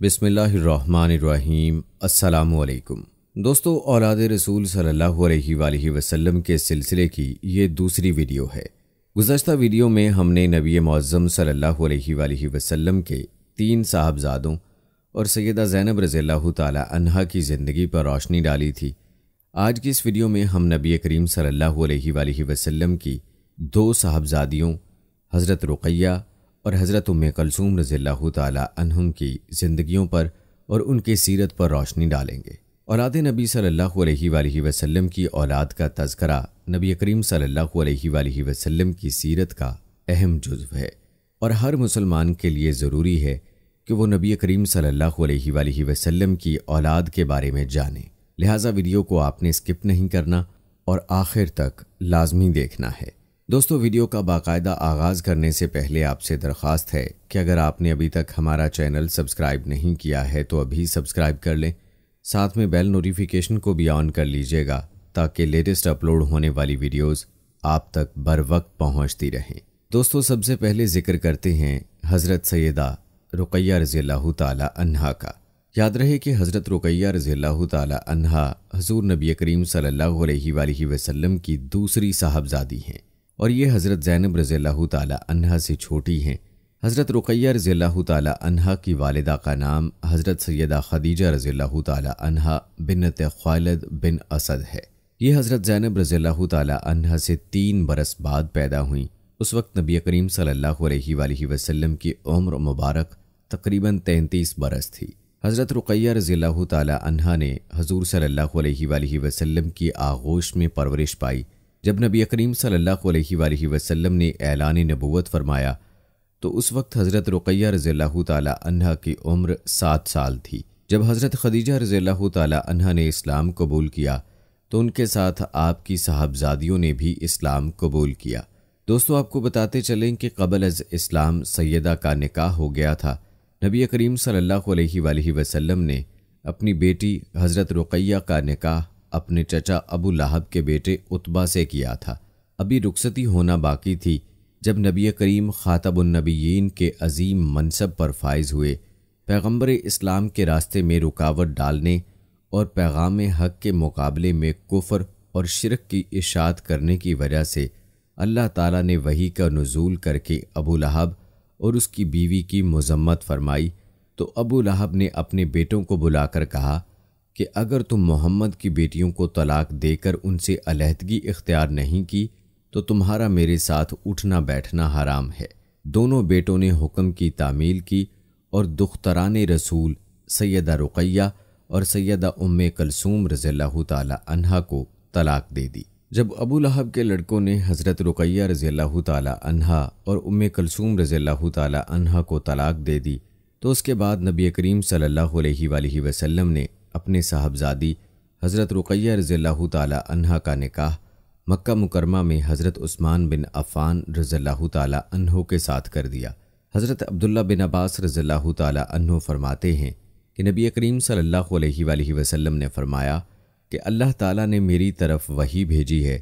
بسم اللہ الرحمن الرحیم۔ السلام علیکم دوستو، اولاد رسول صلی اللہ علیہ وآلہ وسلم کے سلسلے کی یہ دوسری ویڈیو ہے۔ گزشتہ ویڈیو میں ہم نے نبی معظم صلی اللہ علیہ وآلہ وسلم کے 3 صاحبزادوں اور سیدہ زینب رضی اللہ تعالی عنہا کی زندگی پر روشنی ڈالی تھی۔ آج کی اس ویڈیو میں ہم نبی کریم صلی اللہ علیہ وآلہ وسلم کی 2 صاحبزادیوں حضرت رقیہ اور حضرت ام کلثوم رضی اللہ تعالی عنہم کی زندگیوں پر اور ان کی سیرت پر روشنی ڈالیں گے۔ اولاد نبی صلی اللہ علیہ وآلہ وسلم کی اولاد کا تذکرہ نبی کریم صلی اللہ علیہ وآلہ وسلم کی سیرت کا اہم جزو ہے، اور ہر مسلمان کے لیے ضروری ہے کہ وہ نبی کریم صلی اللہ علیہ وآلہ وسلم کی اولاد کے بارے میں جانے۔ لہٰذا ویڈیو کو آپ نے سکپ نہیں کرنا اور آخر تک لازمی دیکھنا ہے۔ دوستو، ویڈیو کا باقاعدہ آغاز کرنے سے پہلے آپ سے درخواست ہے کہ اگر آپ نے ابھی تک ہمارا چینل سبسکرائب نہیں کیا ہے تو ابھی سبسکرائب کر لیں، ساتھ میں بیل نوٹیفیکیشن کو بھی آن کر لیجئے گا تاکہ لیٹسٹ اپلوڈ ہونے والی ویڈیوز آپ تک بر وقت پہنچتی رہیں۔ دوستو، سب سے پہلے ذکر کرتے ہیں حضرت سیدہ رقیہ رضی اللہ تعالی عنہا کا۔ یاد رہے کہ حضرت رقیہ رضی اللہ تعالی عنہا حضور نبی کریم صلی اللہ علیہ وآلہ وسلم کی دوسری صاحبزادی ہیں، اور یہ حضرت زینب رضی اللہ تعالی عنہا سے چھوٹی ہیں۔ حضرت رقیہ رضی اللہ تعالی عنہا کی والدہ کا نام حضرت سیدہ خدیجہ رضی اللہ تعالی عنہا بنت خالد بن اسد ہے۔ یہ حضرت زینب رضی اللہ تعالی عنہا سے 3 برس بعد پیدا ہوئیں۔ اس وقت نبی کریم صلی اللہ علیہ وآلہ وسلم کی عمر مبارک تقریباً 33 برس تھی۔ حضرت رقیہ رضی اللہ تعالی عنہا نے حضور صلی اللہ علیہ وآلہ وسلم کی آغوش میں پرورش پائی۔ جب نبی کریم صلی اللہ علیہ وآلہ وسلم نے اعلان نبوت فرمایا تو اس وقت حضرت رقیہ رضی اللہ تعالی عنہا کی عمر 7 سال تھی۔ جب حضرت خدیجہ رضی اللہ تعالی عنہا نے اسلام قبول کیا تو ان کے ساتھ آپ کی صاحبزادیوں نے بھی اسلام قبول کیا۔ دوستو، آپ کو بتاتے چلیں کہ قبل از اسلام سیدہ کا نکاح ہو گیا تھا۔ نبی کریم صلی اللہ علیہ وآلہ وسلم نے اپنی بیٹی حضرت رقیہ کا نکاح اپنے چچا ابو لہب کے بیٹے عتبہ سے کیا تھا۔ ابھی رخصتی ہونا باقی تھی جب نبی کریم خاتم النبیین کے عظیم منصب پر فائز ہوئے۔ پیغمبر اسلام کے راستے میں رکاوٹ ڈالنے اور پیغام حق کے مقابلے میں کفر اور شرک کی اشاعت کرنے کی وجہ سے اللہ تعالیٰ نے وحی کا نزول کر کے ابو لہب اور اس کی بیوی کی مذمت فرمائی، تو ابو لہب نے اپنے بیٹوں کو بلا کر کہا کہ اگر تم محمد کی بیٹیوں کو طلاق دے کر ان سے علیحدگی اختیار نہیں کی تو تمہارا میرے ساتھ اٹھنا بیٹھنا حرام ہے۔ دونوں بیٹوں نے حکم کی تعمیل کی اور دختران رسول سیدہ رقیہ اور سیدہ ام کلثوم رضی اللہ تعالی عنہا کو طلاق دے دی۔ جب ابو لہب کے لڑکوں نے حضرت رقیہ رضی اللہ تعالی عنہا اور ام کلثوم رضی اللہ تعالی عنہا کو طلاق دے دی تو اس کے بعد نبی کریم صلی اللہ علیہ وآلہ وسلم نے اپنے صاحبزادی حضرت رقیہ رضی اللہ تعالی عنہا کا نکاح مکہ مکرمہ میں حضرت عثمان بن عفان رضی اللہ تعالی عنہ کے ساتھ کر دیا۔ حضرت عبداللہ بن عباس رضی اللہ تعالی عنہ فرماتے ہیں کہ نبی کریم صلی اللہ علیہ وآلہ وسلم نے فرمایا کہ اللہ تعالیٰ نے میری طرف وحی بھیجی ہے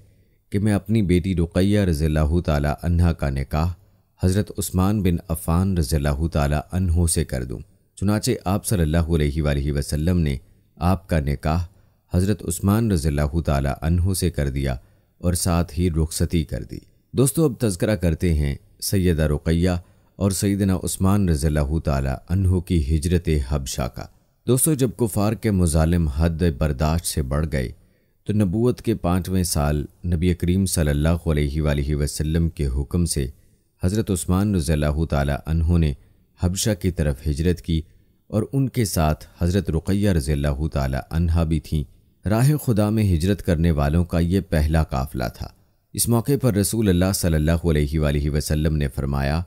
کہ میں اپنی بیٹی رقیہ رضی اللہ تعالی عنہا کا نکاح حضرت عثمان بن عفان رضی اللہ تعالی عنہ سے کر دوں۔ چنانچہ آپ صلی اللہ علیہ وآلہ وسلم نے آپ کا نکاح حضرت عثمان رضی اللہ تعالی عنہ سے کر دیا اور ساتھ ہی رخصتی کر دی۔ دوستو، اب تذکرہ کرتے ہیں سیدہ رقیہ اور سیدنا عثمان رضی اللہ تعالی عنہ کی ہجرت حبشہ کا۔ دوستو، جب کفار کے مظالم حد برداشت سے بڑھ گئے تو نبوت کے 5ویں سال نبی کریم صلی اللہ علیہ وآلہ وسلم کے حکم سے حضرت عثمان رضی اللہ تعالی عنہ نے حبشہ کی طرف ہجرت کی، اور ان کے ساتھ حضرت رقیہ رضی اللہ تعالی عنہا بھی تھیں۔ راہ خدا میں ہجرت کرنے والوں کا یہ پہلا قافلہ تھا۔ اس موقع پر رسول اللہ صلی اللہ علیہ وآلہ وسلم نے فرمایا،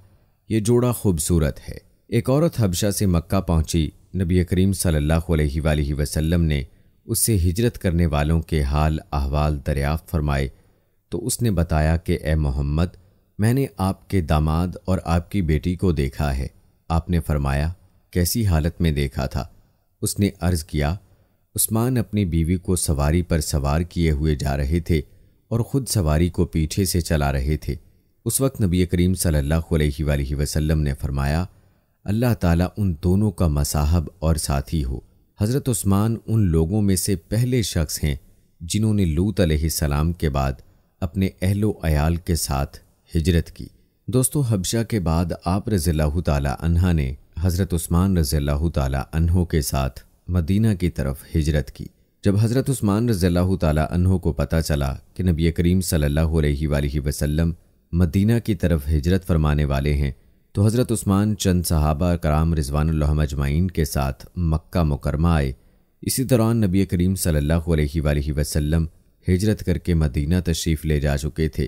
یہ جوڑا خوبصورت ہے۔ ایک عورت حبشہ سے مکہ پہنچی۔ نبی کریم صلی اللہ علیہ وآلہ وسلم نے اس سے ہجرت کرنے والوں کے حال احوال دریافت فرمائے تو اس نے بتایا کہ اے محمد، میں نے آپ کے داماد اور آپ کی بیٹی کو دیکھا ہے۔ آپ نے فرمایا، کیسی حالت میں دیکھا تھا؟ اس نے عرض کیا، عثمان اپنی بیوی کو سواری پر سوار کیے ہوئے جا رہے تھے اور خود سواری کو پیچھے سے چلا رہے تھے۔ اس وقت نبی کریم صلی اللہ علیہ وآلہ وسلم نے فرمایا، اللہ تعالیٰ ان دونوں کا مصاحب اور ساتھی ہو۔ حضرت عثمان ان لوگوں میں سے پہلے شخص ہیں جنہوں نے لوط علیہ السلام کے بعد اپنے اہل و عیال کے ساتھ ہجرت کی۔ دوستو، حبشہ کے بعد آپ رضی اللہ تعالیٰ عنہ نے حضرت عثمان رضی اللہ تعالیٰ عنہ کے ساتھ مدینہ کی طرف ہجرت کی۔ جب حضرت عثمان رضی اللہ تعالیٰ عنہ کو پتہ چلا کہ نبی کریم صلی اللہ علیہ وآلہ وسلم مدینہ کی طرف ہجرت فرمانے والے ہیں، تو حضرت عثمان چند صحابہ کرام رضوان اللہ اجمعین کے ساتھ مکہ مکرمہ آئے۔ اسی دوران نبی کریم صلی اللہ علیہ وآلہ وسلم ہجرت کر کے مدینہ تشریف لے جا چکے تھے۔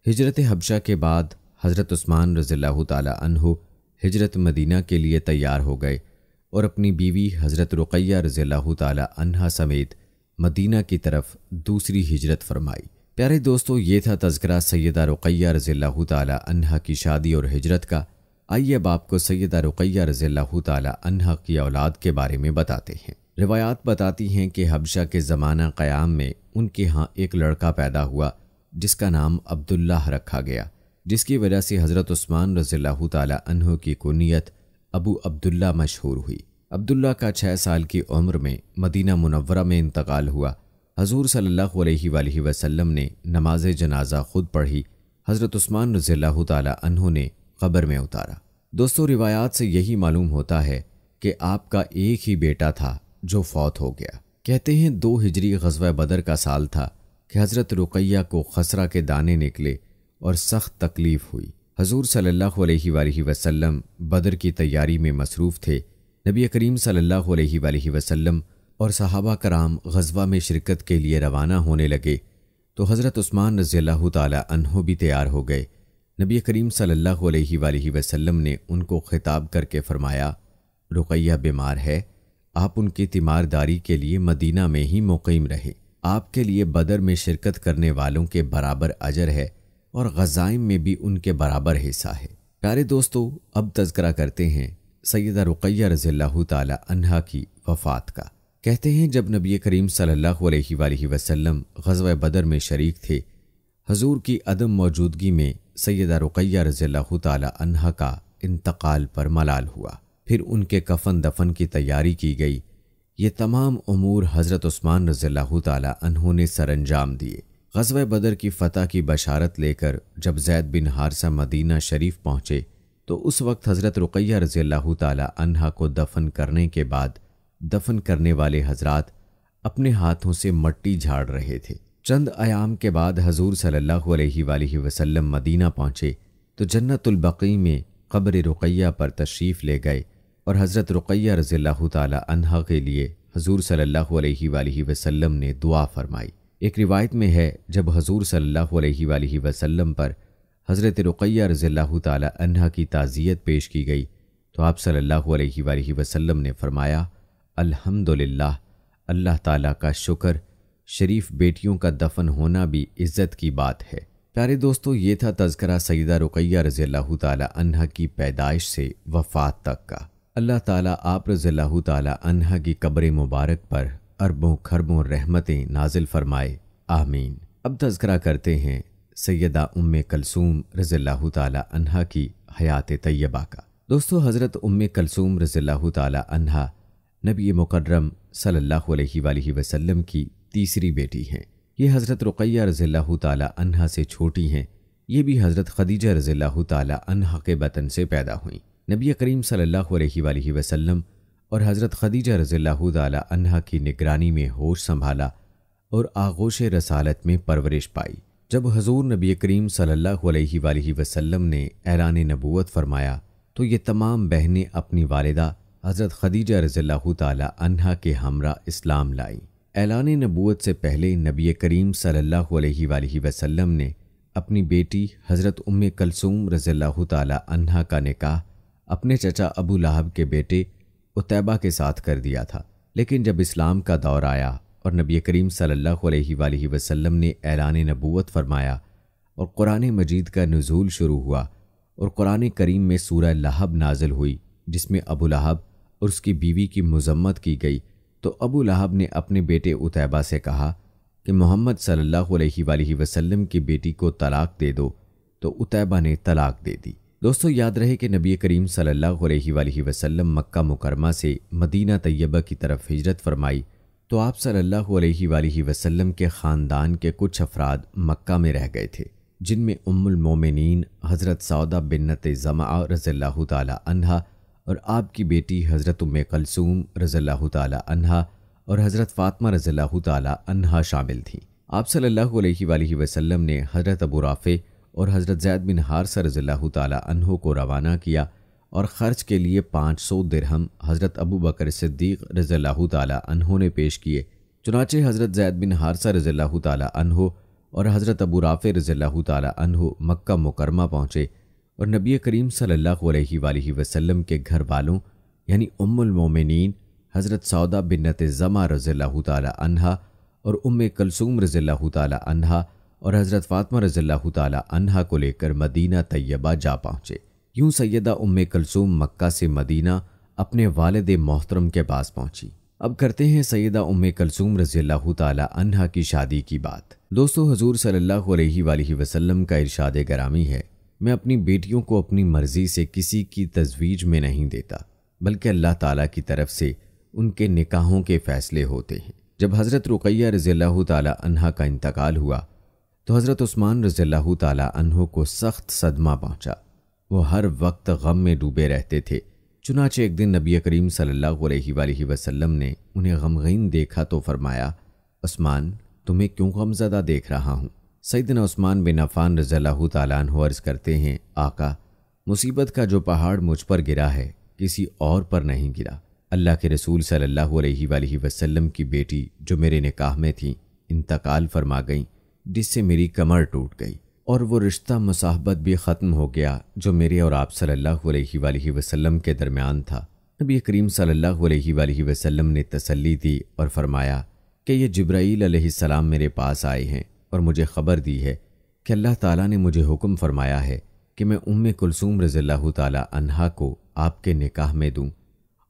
ہجرت حبشہ کے بعد حضرت عثمان رضی اللہ تعالیٰ عنہ ہجرت مدینہ کے لیے تیار ہو گئے اور اپنی بیوی حضرت رقیہ رضی اللہ تعالیٰ عنہا سمیت مدینہ کی طرف دوسری ہجرت فرمائی۔ پیارے دوستو، یہ تھا تذکرہ سیدہ رقیہ رضی اللہ تعالیٰ عنہا کی شادی اور ہجرت کا۔ آئیے اب آپ کو سیدہ رقیہ رضی اللہ تعالیٰ عنہا کی اولاد کے بارے میں بتاتے ہیں۔ روایات بتاتی ہیں کہ حبشہ کے زمانہ قیام میں ان کے ہاں ایک لڑکا پیدا ہوا جس کا نام عبداللہ رکھا گیا، جس کی وجہ سے حضرت عثمان رضی اللہ تعالیٰ عنہ کی کنیت ابو عبداللہ مشہور ہوئی۔ عبداللہ کا 6 سال کی عمر میں مدینہ منورہ میں انتقال ہوا۔ حضور صلی اللہ علیہ وآلہ وسلم نے نماز جنازہ خود پڑھی، حضرت عثمان رضی اللہ تعالیٰ عنہ نے قبر میں اتارا۔ دوستو، روایات سے یہی معلوم ہوتا ہے کہ آپ کا ایک ہی بیٹا تھا جو فوت ہو گیا۔ کہتے ہیں 2 ہجری غزوہ بدر کا سال تھا کہ حضرت رقیہ کو خسرہ کے دانے نکلے اور سخت تکلیف ہوئی۔ حضور صلی اللہ علیہ وآلہ وسلم بدر کی تیاری میں مصروف تھے۔ نبی کریم صلی اللہ علیہ وآلہ وسلم اور صحابہ کرام غزوہ میں شرکت کے لیے روانہ ہونے لگے تو حضرت عثمان رضی اللہ تعالیٰ عنہ بھی تیار ہو گئے۔ نبی کریم صلی اللہ علیہ وآلہ وسلم نے ان کو خطاب کر کے فرمایا، رقیہ بیمار ہے، آپ ان کی تیمارداری کے لیے مدینہ میں ہی مقیم رہیں۔ آپ کے لیے بدر میں شرکت کرنے والوں کے برابر اجر ہے اور غزائم میں بھی ان کے برابر حصہ ہے۔ پیارے دوستو، اب تذکرہ کرتے ہیں سیدہ رقیہ رضی اللہ تعالی عنہا کی وفات کا۔ کہتے ہیں جب نبی کریم صلی اللہ علیہ وآلہ وسلم غزوہ بدر میں شریک تھے، حضور کی عدم موجودگی میں سیدہ رقیہ رضی اللہ تعالی عنہا کا انتقال پر ملال ہوا۔ پھر ان کے کفن دفن کی تیاری کی گئی۔ یہ تمام امور حضرت عثمان رضی اللہ تعالی عنہ نے سر انجام دیے۔ غزوہ بدر کی فتح کی بشارت لے کر جب زید بن حارثہ مدینہ شریف پہنچے تو اس وقت حضرت رقیہ رضی اللہ تعالی عنہا کو دفن کرنے کے بعد دفن کرنے والے حضرات اپنے ہاتھوں سے مٹی جھاڑ رہے تھے۔ چند ایام کے بعد حضور صلی اللہ علیہ وآلہ وسلم مدینہ پہنچے تو جنت البقیع میں قبر رقیہ پر تشریف لے گئے اور حضرت رقیہ رضی اللہ تعالی عنہا کے لیے حضور صلی اللہ علیہ وآلہ وسلم نے دعا فرمائی۔ ایک روایت میں ہے جب حضور صلی اللہ علیہ وآلہ وسلم پر حضرت رقیہ رضی اللہ تعالی عنہا کی تعزیت پیش کی گئی تو آپ صلی اللہ علیہ وآلہ وسلم نے فرمایا، الحمدللہ، اللہ تعالیٰ کا شکر، شریف بیٹیوں کا دفن ہونا بھی عزت کی بات ہے۔ پیارے دوستو، یہ تھا تذکرہ سیدہ رقیہ رضی اللہ تعالی عنہا کی پیدائش سے وفات تک کا۔ اللہ تعالیٰ آپ رضی اللہ تعالی عنہا کی قبر مبارک پر اربوں کھربوں رحمتیں نازل فرمائے، آمین۔ اب تذکرہ کرتے ہیں سیدہ ام کلثوم رضی اللہ تعالی عنہا کی حیات طیبہ کا۔ دوستو، حضرت ام کلثوم رضی اللہ تعالی عنہا نبی مکرم صلی اللہ علیہ وآلہ وسلم کی تیسری بیٹی ہیں۔ یہ حضرت رقیہ رضی اللہ تعالی عنہا سے چھوٹی ہیں۔ یہ بھی حضرت خدیجہ رضی اللہ تعالی عنہا کے بطن سے پیدا ہوئیں۔ نبی کریم صلی اللہ علیہ وآلہ وسلم اور حضرت خدیجہ رضی اللہ تعالی عنہا کی نگرانی میں ہوش سنبھالا اور آغوش رسالت میں پرورش پائی۔ جب حضور نبی کریم صلی اللہ علیہ وآلہ وسلم نے اعلان نبوت فرمایا تو یہ تمام بہنیں اپنی والدہ حضرت خدیجہ رضی اللہ تعالی عنہا کے ہمراہ اسلام لائیں۔ اعلان نبوت سے پہلے نبی کریم صلی اللہ علیہ وآلہ وسلم نے اپنی بیٹی حضرت ام کلثوم رضی اللہ تعالی عنہا کا نکاح اپنے چچا ابو لہب کے بیٹے عتیبہ کے ساتھ کر دیا تھا، لیکن جب اسلام کا دور آیا اور نبی کریم صلی اللہ علیہ وآلہ وسلم نے اعلان نبوت فرمایا اور قرآن مجید کا نزول شروع ہوا اور قرآن کریم میں سورہ لہب نازل ہوئی جس میں ابو لہب اور اس کی بیوی کی مذمت کی گئی، تو ابو لہب نے اپنے بیٹے عتیبہ سے کہا کہ محمد صلی اللہ علیہ وآلہ وسلم کی بیٹی کو طلاق دے دو، تو عتیبہ نے طلاق دے دی۔ دوستو یاد رہے کہ نبی کریم صلی اللہ علیہ وآلہ وسلم مکہ مکرمہ سے مدینہ طیبہ کی طرف ہجرت فرمائی تو آپ صلی اللہ علیہ وآلہ وسلم کے خاندان کے کچھ افراد مکہ میں رہ گئے تھے، جن میں ام المومنین حضرت سعودہ بنت زمعہ رضی اللہ تعالی عنہا اور آپ کی بیٹی حضرت ام کلثوم رضی اللہ تعالی عنہا اور حضرت فاطمہ رضی اللہ تعالی عنہا شامل تھیں۔ آپ صلی اللہ علیہ وآلہ وسلم نے حضرت ابو رافع اور حضرت زید بن حارثہ رضی اللہ تعالی عنہ کو روانہ کیا اور خرچ کے لیے 500 درہم حضرت ابو بکر صدیق رضی اللہ تعالی عنہ نے پیش کیے۔ چنانچہ حضرت زید بن حارثہ رضی اللہ تعالی عنہ اور حضرت ابو رافع رضی اللہ تعالی عنہ مکہ مکرمہ پہنچے اور نبی کریم صلی اللہ علیہ وآلہ وسلم کے گھر والوں یعنی ام المومنین حضرت سعودہ بنت زمعہ رضی اللہ تعالی عنہا اور ام کلثوم رضی اللہ تعالی عنہا اور حضرت فاطمہ رضی اللہ تعالی عنہا کو لے کر مدینہ طیبہ جا پہنچے۔ یوں سیدہ ام کلثوم مکہ سے مدینہ اپنے والد محترم کے پاس پہنچی۔ اب کرتے ہیں سیدہ ام کلثوم رضی اللہ تعالی عنہا کی شادی کی بات۔ دوستو حضور صلی اللہ علیہ وآلہ وسلم کا ارشاد گرامی ہے، میں اپنی بیٹیوں کو اپنی مرضی سے کسی کی تزویج میں نہیں دیتا، بلکہ اللہ تعالیٰ کی طرف سے ان کے نکاحوں کے فیصلے ہوتے ہیں۔ جب حضرت رقیہ رضی اللہ تعالی عنہا کا انتقال ہوا تو حضرت عثمان رضی اللہ تعالی عنہ کو سخت صدمہ پہنچا۔ وہ ہر وقت غم میں ڈوبے رہتے تھے۔ چنانچہ ایک دن نبی کریم صلی اللہ علیہ وآلہ وسلم نے انہیں غمگین دیکھا تو فرمایا، عثمان تمہیں کیوں غمزدہ دیکھ رہا ہوں؟ سیدنا عثمان بن عفان رضی اللہ تعالیٰ عنہ عرض کرتے ہیں، آقا مصیبت کا جو پہاڑ مجھ پر گرا ہے کسی اور پر نہیں گرا۔ اللہ کے رسول صلی اللہ علیہ وآلہ وسلم کی بیٹی جو میرے نکاح میں تھیں انتقال فرما گئیں، جس سے میری کمر ٹوٹ گئی اور وہ رشتہ مصاحبت بھی ختم ہو گیا جو میرے اور آپ صلی اللہ علیہ وآلہ وسلم کے درمیان تھا۔ نبی کریم صلی اللہ علیہ وآلہ وسلم نے تسلی دی اور فرمایا کہ یہ جبرائیل علیہ السلام میرے پاس آئے ہیں اور مجھے خبر دی ہے کہ اللہ تعالیٰ نے مجھے حکم فرمایا ہے کہ میں ام کلثوم رضی اللہ تعالی عنہا کو آپ کے نکاح میں دوں،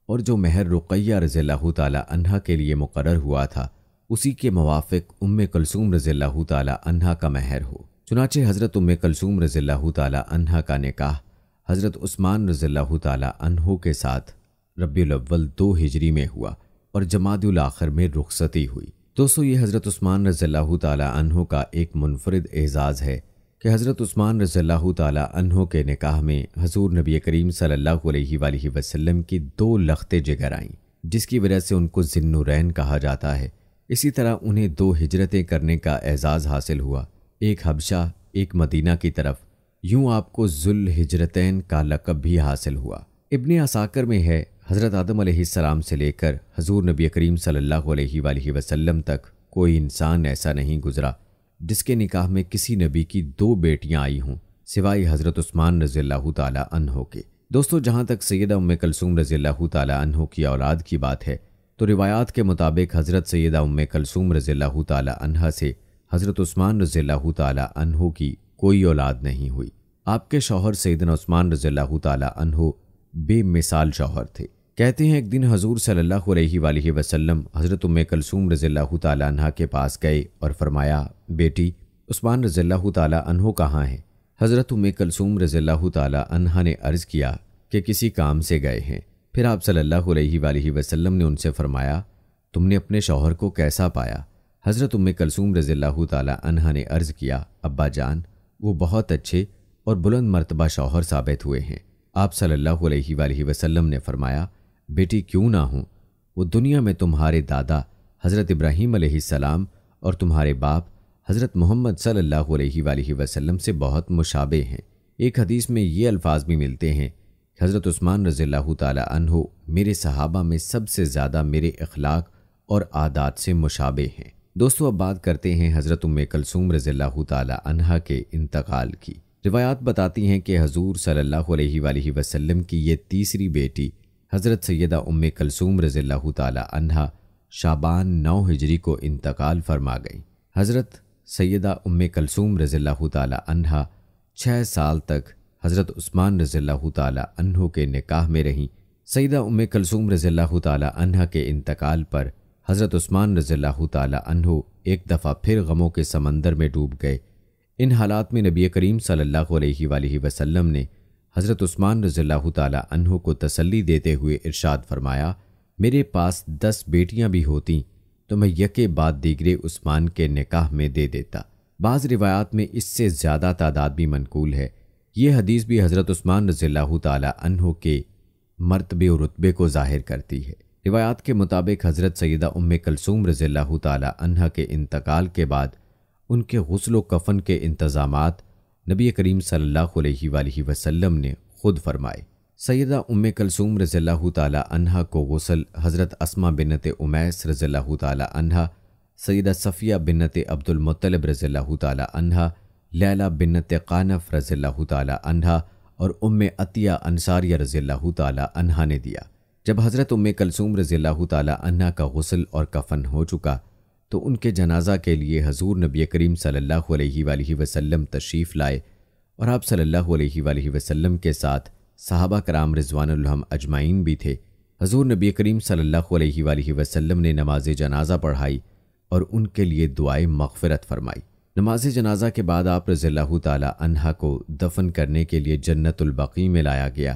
اور جو مہر رقیہ رضی اللہ تعالی عنہا کے لیے مقرر ہوا تھا اسی کے موافق ام کلثوم رضی اللہ تعالی عنہا کا مہر ہو۔ چنانچہ حضرت ام کلثوم رضی اللہ تعالی عنہا کا نکاح حضرت عثمان رضی اللہ تعالی عنہ کے ساتھ ربیع الاول 2 ہجری میں ہوا اور جمادی الاخر میں رخصتی ہوئی۔ دوستو یہ حضرت عثمان رضی اللہ تعالی عنہ کا ایک منفرد اعزاز ہے کہ حضرت عثمان رضی اللہ تعالی عنہ کے نکاح میں حضور نبی کریم صلی اللہ علیہ وآلہ وسلم کی 2 لخت جگر آئیں، جس کی وجہ سے ان کو ذی النورین کہا جاتا ہے۔ اسی طرح انہیں 2 ہجرتیں کرنے کا اعزاز حاصل ہوا، ایک حبشہ ایک مدینہ کی طرف، یوں آپ کو ذو الہجرتین کا لقب بھی حاصل ہوا۔ ابن عساکر میں ہے حضرت آدم علیہ السلام سے لے کر حضور نبی کریم صلی اللہ علیہ وآلہ وسلم تک کوئی انسان ایسا نہیں گزرا جس کے نکاح میں کسی نبی کی 2 بیٹیاں آئی ہوں سوائے حضرت عثمان رضی اللہ تعالی عنہ کے۔ دوستو جہاں تک سیدہ ام کلثوم رضی اللہ تعالی عنہ کی اولاد کی بات ہے تو روایات کے مطابق حضرت سیدہ ام کلثوم رضی اللہ تعالی عنہ سے حضرت عثمان رضی اللہ تعالی عنہ کی کوئی اولاد نہیں ہوئی۔ آپ کے شوہر سیدنا عثمان رضی اللہ تعالی عنہ بے مثال شوہر تھے۔ کہتے ہیں ایک دن حضور صلی اللہ علیہ وآلہ وسلم حضرت ام کلثوم رضی اللہ تعالی عنہ کے پاس گئے اور فرمایا، بیٹی عثمان رضی اللہ تعالی عنہ کہاں ہیں؟ حضرت ام کلثوم رضی اللہ تعالی عنہ نے عرض کیا کہ کسی کام سے گئے ہیں۔ پھر آپ صلی اللہ علیہ وآلہ وسلم نے ان سے فرمایا، تم نے اپنے شوہر کو کیسا پایا؟ حضرت ام کلثوم رضی اللہ تعالی عنہ نے عرض کیا، ابا جان وہ بہت اچھے اور بلند مرتبہ شوہر ثابت ہوئے ہیں۔ آپ صلی اللہ علیہ وآلہ وسلم نے فرمایا، بیٹی کیوں نہ ہوں، وہ دنیا میں تمہارے دادا حضرت ابراہیم علیہ السلام اور تمہارے باپ حضرت محمد صلی اللہ علیہ وآلہ وسلم سے بہت مشابہ ہیں۔ ایک حدیث میں یہ الفاظ بھی ملتے ہیں کہ حضرت عثمان رضی اللہ تعالی عنہ میرے صحابہ میں سب سے زیادہ میرے اخلاق اور عادات سے مشابہ ہیں۔ دوستو اب بات کرتے ہیں حضرت ام کلثوم رضی اللہ تعالی عنہا کے انتقال کی۔ روایات بتاتی ہیں کہ حضور صلی اللہ علیہ وآلہ وسلم کی یہ تیسری بیٹی حضرت سیدہ ام کلثوم رضی اللہ تعالی عنہا شعبان 9 ہجری کو انتقال فرما گئیں۔ حضرت سیدہ ام کلثوم رضی اللہ تعالی عنہا 6 سال تک حضرت عثمان رضی اللہ تعالی عنہ کے نکاح میں رہیں۔ سیدہ ام کلثوم رضی اللہ تعالی عنہا کے انتقال پر حضرت عثمان رضی اللہ تعالی عنہ ایک دفعہ پھر غموں کے سمندر میں ڈوب گئے۔ ان حالات میں نبی کریم صلی اللہ علیہ وآلہ وسلم نے حضرت عثمان رضی اللہ تعالیٰ عنہ کو تسلی دیتے ہوئے ارشاد فرمایا، میرے پاس 10 بیٹیاں بھی ہوتیں تو میں یکے بعد دیگرے عثمان کے نکاح میں دے دیتا۔ بعض روایات میں اس سے زیادہ تعداد بھی منقول ہے۔ یہ حدیث بھی حضرت عثمان رضی اللہ تعالیٰ عنہ کے مرتبے و رتبے کو ظاہر کرتی ہے۔ روایات کے مطابق حضرت سیدہ ام کلثوم رضی اللہ تعالیٰ عنہ کے انتقال کے بعد ان کے غسل و کفن کے انتظامات نبی کریم صلی اللہ علیہ وآلہ وسلم نے خود فرمائے۔ سیدہ ام کلثوم رضی اللہ تعالیٰ عنہ کو غسل حضرت اسماء بنت امیس رضی اللہ تعالیٰ عنہ، سیدہ صفیہ بنت عبد المطلب رضی اللہ تعالیٰ عنہ، لیلہ بنت قانف رضی اللہ تعالیٰ عنہ اور ام عطیہ انصاریہ رضی اللہ تعالیٰ عنہ نے دیا۔ جب حضرت ام کلثوم رضی اللہ تعالیٰ عنہ کا غسل اور کفن ہو چکا تو ان کے جنازہ کے لیے حضور نبی کریم صلی اللہ علیہ وآلہ وسلم تشریف لائے اور آپ صلی اللہ علیہ وآلہ وسلم کے ساتھ صحابہ کرام رضوان اللہ اجمعین بھی تھے۔ حضور نبی کریم صلی اللہ علیہ وآلہ وسلم نے نماز جنازہ پڑھائی اور ان کے لیے دعائے مغفرت فرمائی۔ نماز جنازہ کے بعد آپ رضی اللہ تعالیٰ عنہ کو دفن کرنے کے لیے جنت البقیع میں لایا گیا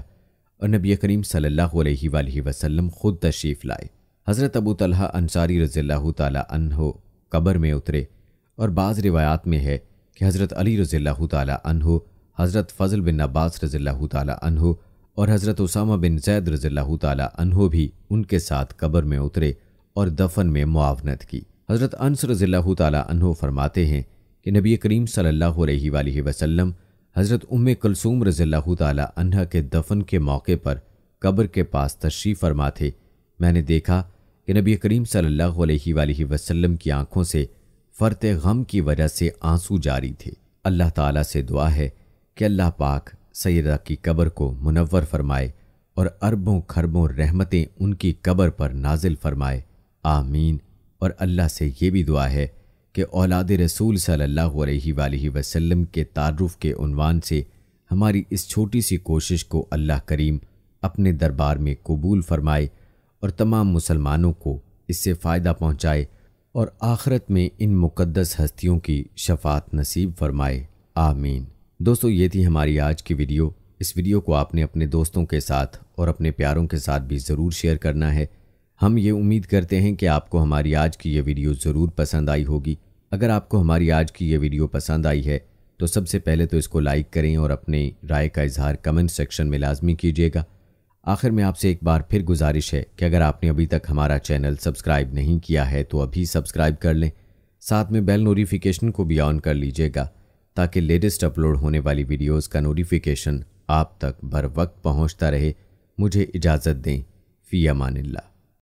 اور نبی کریم صلی اللہ علیہ وآلہ وسلم خود تشریف لائے۔ حضرت ابو طلحہ انصاری رضی اللہ تعالیٰ عنہ قبر میں اترے اور بعض روایات میں ہے کہ حضرت علی رضی اللہ تعالیٰ عنہ، حضرت فضل بن عباس رضی اللہ تعالیٰ عنہ اور حضرت اسامہ بن زید رضی اللہ تعالیٰ عنہ بھی ان کے ساتھ قبر میں اترے اور دفن میں معاونت کی۔ حضرت انس رضی اللہ تعالیٰ عنہ فرماتے ہیں کہ نبی کریم صلی اللہ علیہ وآلہ وسلم حضرت ام کلثوم رضی اللہ تعالیٰ عنہ کے دفن کے موقع پر قبر کے پاس تشریف فرما تھے۔ میں نے دیکھا کہ نبی کریم صلی اللہ علیہ وآلہ وسلم کی آنکھوں سے فرط غم کی وجہ سے آنسو جاری تھے۔ اللہ تعالیٰ سے دعا ہے کہ اللہ پاک سیدہ کی قبر کو منور فرمائے اور اربوں خربوں رحمتیں ان کی قبر پر نازل فرمائے، آمین۔ اور اللہ سے یہ بھی دعا ہے کہ اولاد رسول صلی اللہ علیہ وآلہ وسلم کے تعارف کے عنوان سے ہماری اس چھوٹی سی کوشش کو اللہ کریم اپنے دربار میں قبول فرمائے اور تمام مسلمانوں کو اس سے فائدہ پہنچائے اور آخرت میں ان مقدس ہستیوں کی شفاعت نصیب فرمائے، آمین۔ دوستو، یہ تھی ہماری آج کی ویڈیو۔ اس ویڈیو کو آپ نے اپنے دوستوں کے ساتھ اور اپنے پیاروں کے ساتھ بھی ضرور شیئر کرنا ہے۔ ہم یہ امید کرتے ہیں کہ آپ کو ہماری آج کی یہ ویڈیو ضرور پسند آئی ہوگی۔ اگر آپ کو ہماری آج کی یہ ویڈیو پسند آئی ہے تو سب سے پہلے تو اس کو لائک کریں اور اپنی رائے کا اظہار کمنٹ سیکشن میں لازمی کیجیے گا۔ آخر میں آپ سے ایک بار پھر گزارش ہے کہ اگر آپ نے ابھی تک ہمارا چینل سبسکرائب نہیں کیا ہے تو ابھی سبسکرائب کر لیں، ساتھ میں بیل نوٹیفیکیشن کو بھی آن کر لیجیے گا تاکہ لیٹسٹ اپلوڈ ہونے والی ویڈیوز کا نوٹیفیکیشن آپ تک بر وقت پہنچتا رہے۔ مجھے اجازت دیں، فی امان اللہ۔